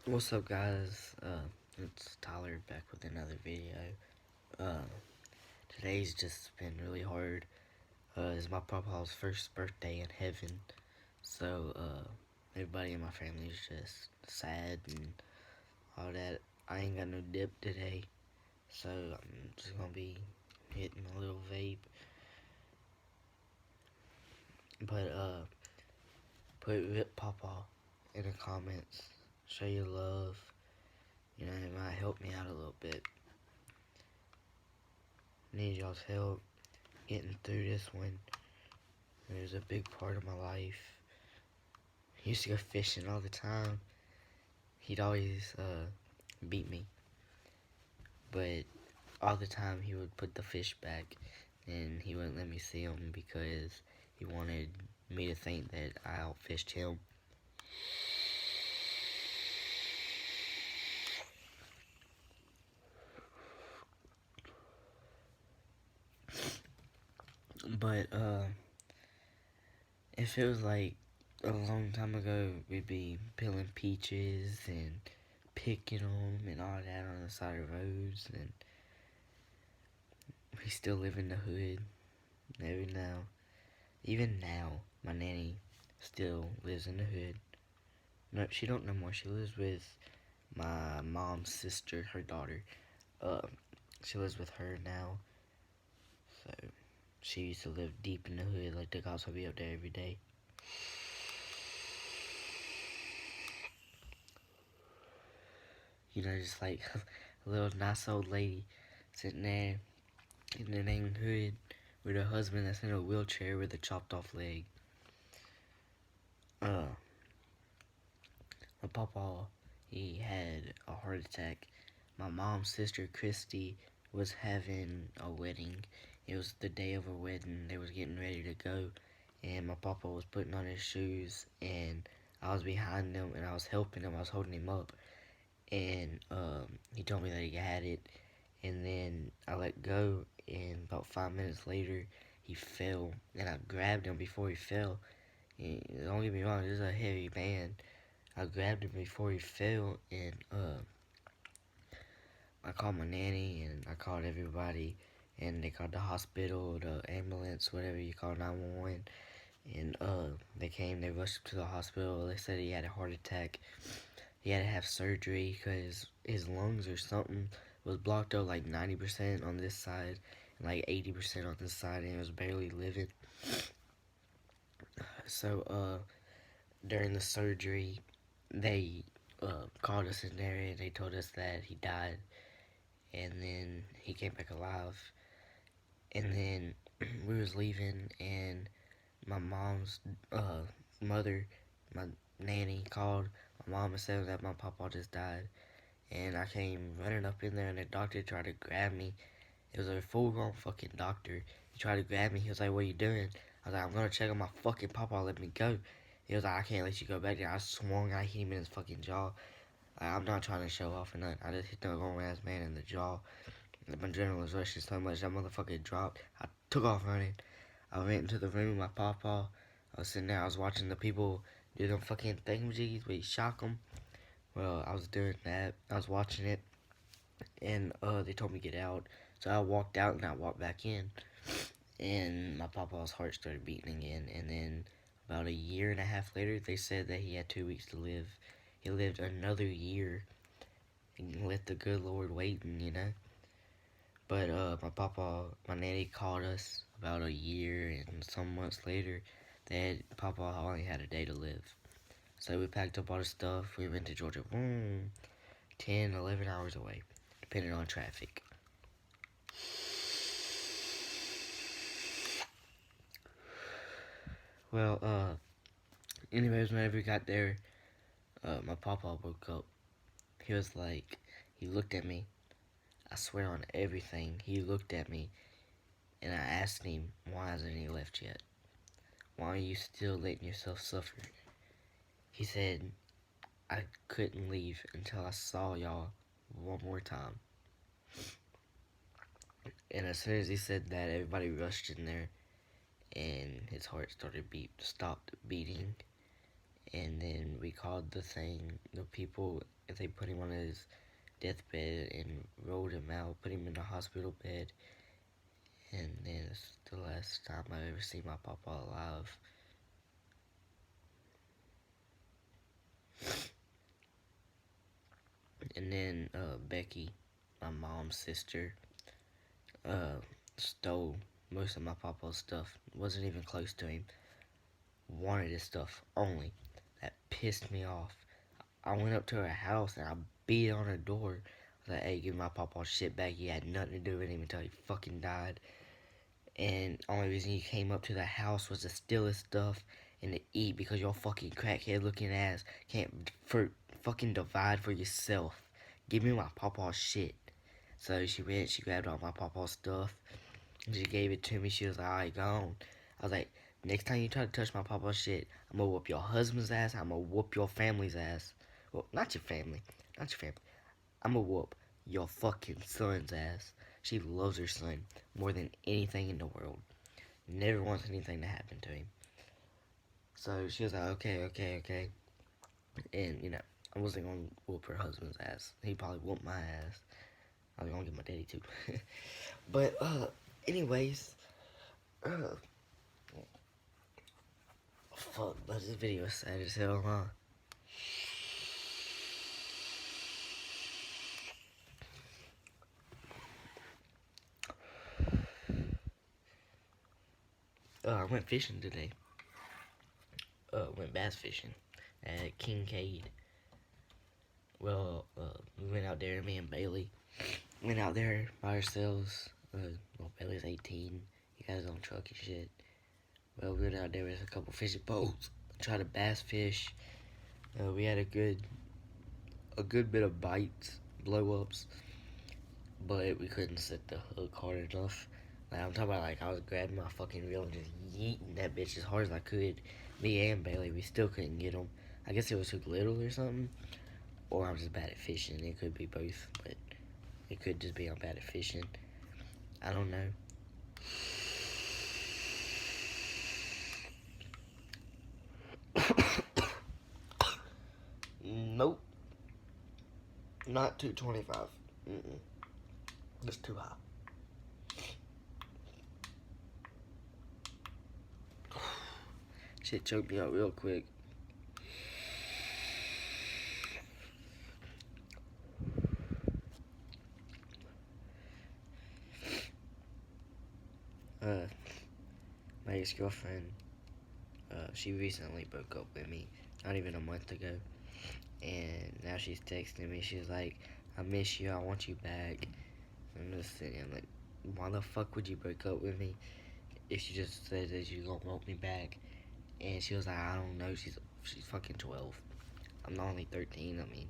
What's up, guys? It's Tyler back with another video. Uh, Today's just been really hard. It's my papa's first birthday in heaven, so everybody in my family is just sad and all that. I ain't got no dip today, so I'm just gonna be hitting a little vape. But put Rip Papa in the comments. Show your love. You know, it might help me out a little bit. Need y'all's help getting through this one. It was a big part of my life. I used to go fishing all the time. He'd always beat me, but all the time he would put the fish back, and he wouldn't let me see him because he wanted me to think that I outfished him. But if it was like a long time ago, we'd be peeling peaches and picking them and all that on the side of roads, and we still live in the hood. Every now, even now, my nanny still lives in the hood. No, she don't no more. She lives with my mom's sister, her daughter. Uh, she lives with her now. So she used to live deep in the hood. Like the cops would be up there every day. You know, just like a little nice old lady sitting there in the neighborhood with her husband that's in a wheelchair with a chopped off leg. My papa, he had a heart attack. My mom's sister, Christy, was having a wedding. It was the day of her wedding. They was getting ready to go, and my papa was putting on his shoes, and I was behind him, and I was helping him. I was holding him up, and he told me that he had it, and then I let go, and about 5 minutes later, he fell, and I grabbed him before he fell. And don't get me wrong, this is a heavy man. I grabbed him before he fell, and I called my nanny, and I called everybody, and they called the hospital, the ambulance, whatever you call 911, and they came, they rushed him to the hospital. They said he had a heart attack. He had to have surgery because his lungs or something was blocked out like 90% on this side and like 80% on this side, and he was barely living. So during the surgery, they called us in there, and they told us that he died, and then he came back alive. And then we was leaving, and my mom's mother, my nanny, called my mom and said that my papa just died. And I came running up in there, and the doctor tried to grab me. It was a full-grown fucking doctor. He tried to grab me. He was like, "What are you doing?" I was like, "I'm gonna check on my fucking papa. Let me go." He was like, "I can't let you go back there." I swung. I hit him in his fucking jaw. Like, I'm not trying to show off or nothing. I just hit the grown-ass man in the jaw. My adrenaline was rushing so much that motherfucker dropped. I took off running. I went into the room with my papa. I was sitting there. I was watching the people do them fucking thingamajiggies where you shock them. Well, I was doing that. I was watching it, and they told me to get out. So I walked out and I walked back in, and my papa's heart started beating again. And then about a year and a half later, they said that he had 2 weeks to live. He lived another year and let the good Lord waiting, you know. But my papa, my nanny called us about a year and some months later that papa only had a day to live. So we packed up all the stuff. We went to Georgia. Boom, 10, 11 hours away, depending on traffic. Well, anyways, whenever we got there, my papa woke up. He was like, he looked at me. I swear on everything, he looked at me, and I asked him, why hasn't he left yet? Why are you still letting yourself suffer? He said, I couldn't leave until I saw y'all one more time. And as soon as he said that, everybody rushed in there, and his heart stopped beating, And then we called the people, if they put him on his deathbed and rolled him out, put him in the hospital bed. And then it's the last time I ever see my papa alive. And then Becky, my mom's sister, uh, stole most of my papa's stuff. Wasn't even close to him. Wanted his stuff only. That pissed me off. I went up to her house and I beat on her door. I was like, hey, give my papa's shit back. He had nothing to do with him until he fucking died. And only reason he came up to the house was to steal his stuff and to eat because your fucking crackhead looking ass can't fucking divide for yourself. Give me my papa's shit. So she went, she grabbed all my papa's stuff, and she gave it to me. She was like, alright, gone. I was like, next time you try to touch my papa's shit, I'm gonna whoop your husband's ass, I'm gonna whoop your family's ass. Well, not your family. Not your family. I'm gonna whoop your fucking son's ass. She loves her son more than anything in the world. Never wants anything to happen to him. So she was like, okay, okay, okay. And, you know, I wasn't gonna whoop her husband's ass. He probably whooped my ass. I was gonna get my daddy too. But, anyways, fuck, but this video is sad as hell, huh? I went fishing today. Went bass fishing at Kincaid. Well, we went out there, me and Bailey went out there by ourselves. Well, Bailey's 18. He got his own truck and shit. Well, we went out there with a couple fishing boats, tried to bass fish. We had a good bit of bites, blow ups, but we couldn't set the hook hard enough. Like, I'm talking about, like, I was grabbing my fucking reel and just yeeting that bitch as hard as I could. Me and Bailey, we still couldn't get them. I guess it was too little or something, or I'm just bad at fishing. It could be both, but it could just be I'm bad at fishing. I don't know. Nope. Not 225. It's too high. Shit choked me out real quick. My ex-girlfriend, she recently broke up with me, not even a month ago. And now she's texting me. She's like, I miss you. I want you back. I'm just sitting here like, why the fuck would you break up with me if you just said that you gonna want me back? And she was like, I don't know. She's fucking 12. I'm only 13. I mean,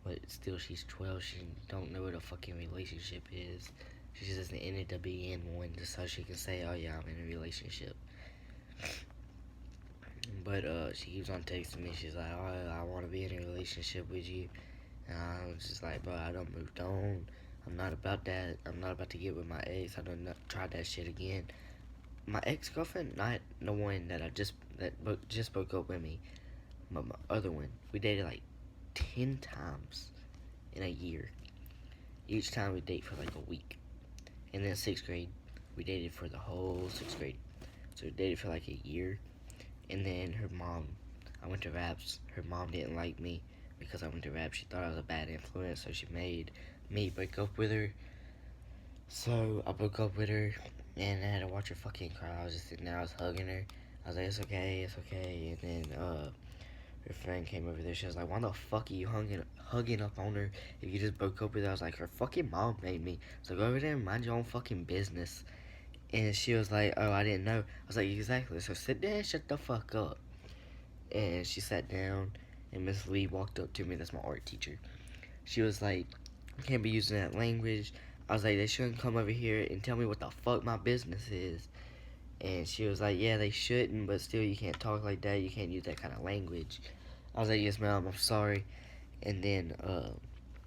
but still, she's 12. She don't know what a fucking relationship is. She just isn't in it to be in one, just so she can say, oh yeah, I'm in a relationship. But she keeps on texting me. She's like, oh, I want to be in a relationship with you. And I was just like, bro, I done moved on. I'm not about that. I'm not about to get with my ex. I done tried that shit again. My ex-girlfriend, not the one that just broke up with me, but my other one. We dated like 10 times in a year. Each time we date for like a week. And then 6th grade, we dated for the whole 6th grade. So we dated for like a year. And then her mom, I went to Raps. Her mom didn't like me because I went to Raps. She thought I was a bad influence, so she made me break up with her. So I broke up with her, and I had to watch her fucking cry. I was just sitting there, I was hugging her. I was like, it's okay, it's okay. And then her friend came over there. She was like, why the fuck are you hugging up on her if you just broke up with her? I was like, her fucking mom made me. So go over there and mind your own fucking business. And she was like, oh, I didn't know. I was like, exactly. So sit there and shut the fuck up. And she sat down, and Miss Lee walked up to me. That's my art teacher. She was like, you can't be using that language. I was like, they shouldn't come over here and tell me what the fuck my business is. And she was like, yeah, they shouldn't, but still you can't talk like that. You can't use that kind of language. I was like, yes, ma'am, I'm sorry. And then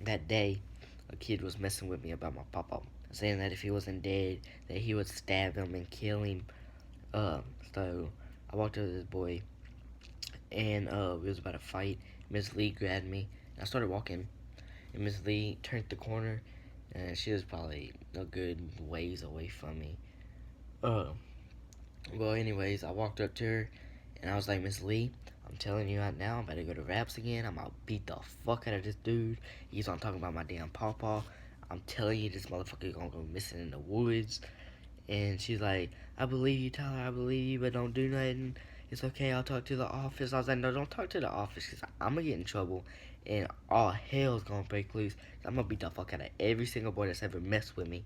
that day, a kid was messing with me about my papa, saying that if he wasn't dead, that he would stab him and kill him. So I walked up to this boy, and we was about to fight. Miss Lee grabbed me. I started walking, and Miss Lee turned the corner, and she was probably a good ways away from me. Uh, well, anyways, I walked up to her, and I was like, Miss Lee, I'm telling you right now, I'm about to go to Raps again. I'm about to beat the fuck out of this dude. He's on talking about my damn pawpaw. I'm telling you, this motherfucker gonna go missing in the woods. And she's like, I believe you, Tyler. I believe you, but don't do nothing. It's okay. I'll talk to the office. I was like, no, don't talk to the office because I'm going to get in trouble. And all hell's going to break loose. I'm going to beat the fuck out of every single boy that's ever messed with me.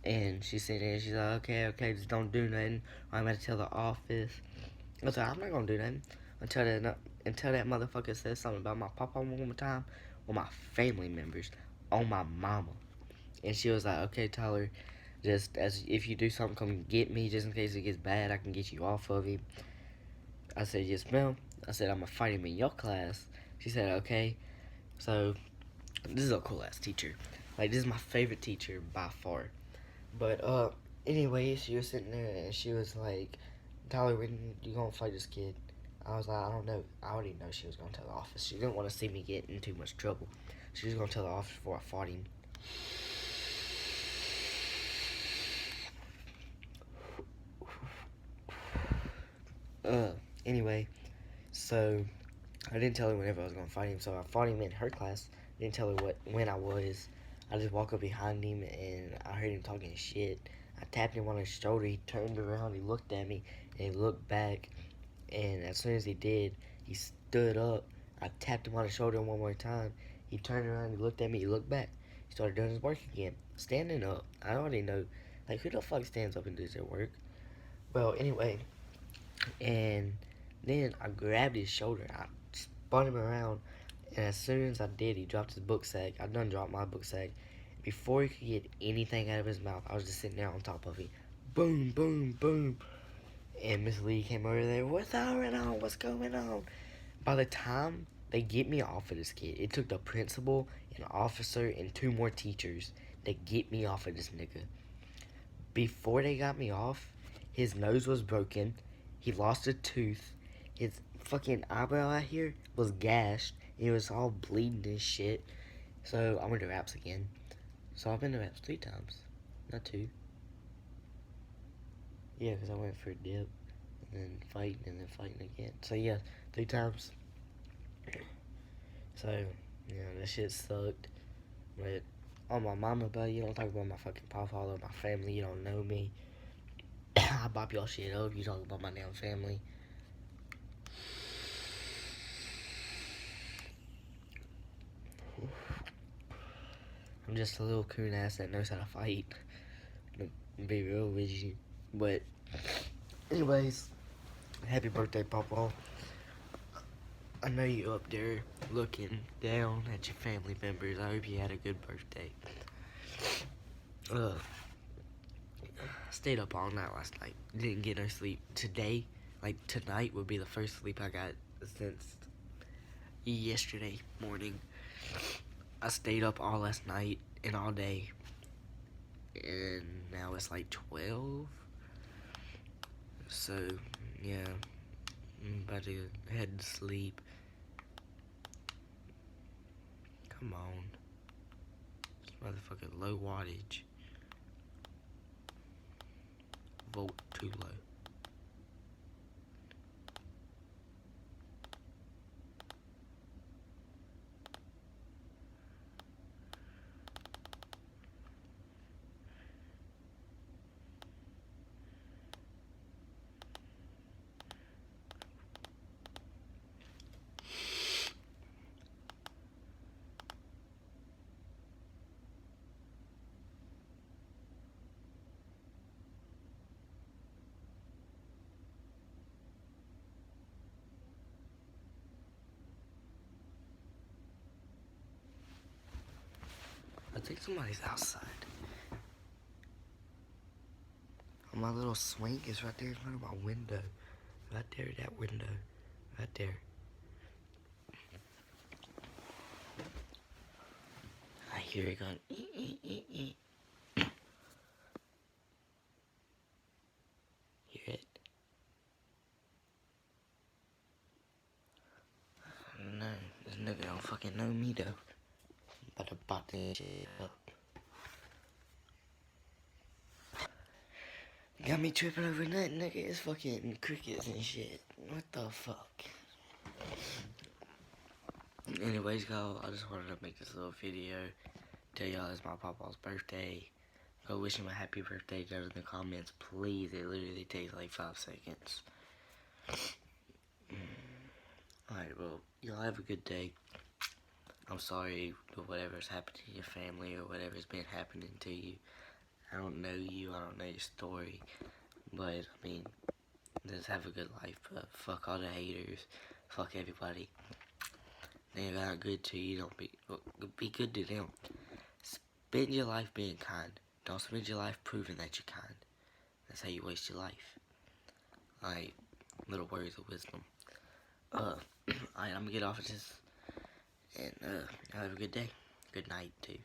And she said, and she's like, okay, just don't do nothing. Or I'm going to tell the office. I was like, I'm not going to do nothing until that motherfucker says something about my papa one more time or my family members on my mama. And she was like, okay, Tyler, just as if you do something, come get me just in case it gets bad. I can get you off of him. I said, yes, ma'am. I said, I'm gonna fight him in your class. She said, okay. So, this is a cool ass teacher. Like, this is my favorite teacher by far. But, anyway, she was sitting there and she was like, Tyler, when you gonna fight this kid? I was like, I don't know. I already know she was gonna tell the office. She didn't want to see me get in too much trouble. She was gonna tell the office before I fought him. Anyway, so I didn't tell her whenever I was gonna fight him, so I fought him in her class. I didn't tell her when I was. I just walked up behind him and I heard him talking shit. I tapped him on his shoulder. He turned around, he looked at me, and he looked back. And as soon as he did, he stood up. I tapped him on his shoulder one more time. He turned around, he looked at me, he looked back. He started doing his work again, standing up. I already know, like, who the fuck stands up and does their work? Well, anyway, and then I grabbed his shoulder. I spun him around, and as soon as I did, he dropped his book sack. I done dropped my book sack. Before he could get anything out of his mouth, I was just sitting there on top of him. Boom, boom, boom. And Miss Lee came over there. What's going on? What's going on? By the time they get me off of this kid, it took the principal, an officer, and 2 more teachers to get me off of this nigga. Before they got me off, his nose was broken. He lost a tooth. His fucking eyebrow out here was gashed. It was all bleeding and shit. So I went to Raps again. So I've been to Raps 3 times, not 2. Yeah, because I went for a dip, and then fighting again. So yeah, 3 times. So, yeah, that shit sucked. But on my mama, bro, you don't talk about my fucking papa or my family. You don't know me. I bop y'all shit up. You talk about my damn family. I'm just a little coon ass that knows how to fight. To be real with you. But, anyways, happy birthday, Papa. I know you up there looking down at your family members. I hope you had a good birthday. Stayed up all night last night. Didn't get no sleep. Today, like tonight, would be the first sleep I got since yesterday morning. I stayed up all last night and all day. And now it's like 12. So, yeah. I'm about to head to sleep. Come on. This motherfucking low wattage. Volt too low. I think somebody's outside. My little swank is right there in front of my window. Right there, that window. Right there. I hear it going. Hear it? fucking know me though. About to bot this shit up. Got me tripping over nothing, nigga. It's fucking crickets and shit. What the fuck? Anyways, y'all, I just wanted to make this little video. Tell y'all it's my papa's birthday. Go wish him a happy birthday down in the comments, please. It literally takes like 5 seconds. Alright, well, y'all have a good day. I'm sorry for whatever's happened to your family or whatever's been happening to you. I don't know you, I don't know your story. But, I mean, just have a good life. But fuck all the haters. Fuck everybody. They're not good to you. Don't be good to them. Spend your life being kind. Don't spend your life proving that you're kind. That's how you waste your life. Alright, little words of wisdom. Alright, I'm gonna get off of this. And, have a good day. Good night, too.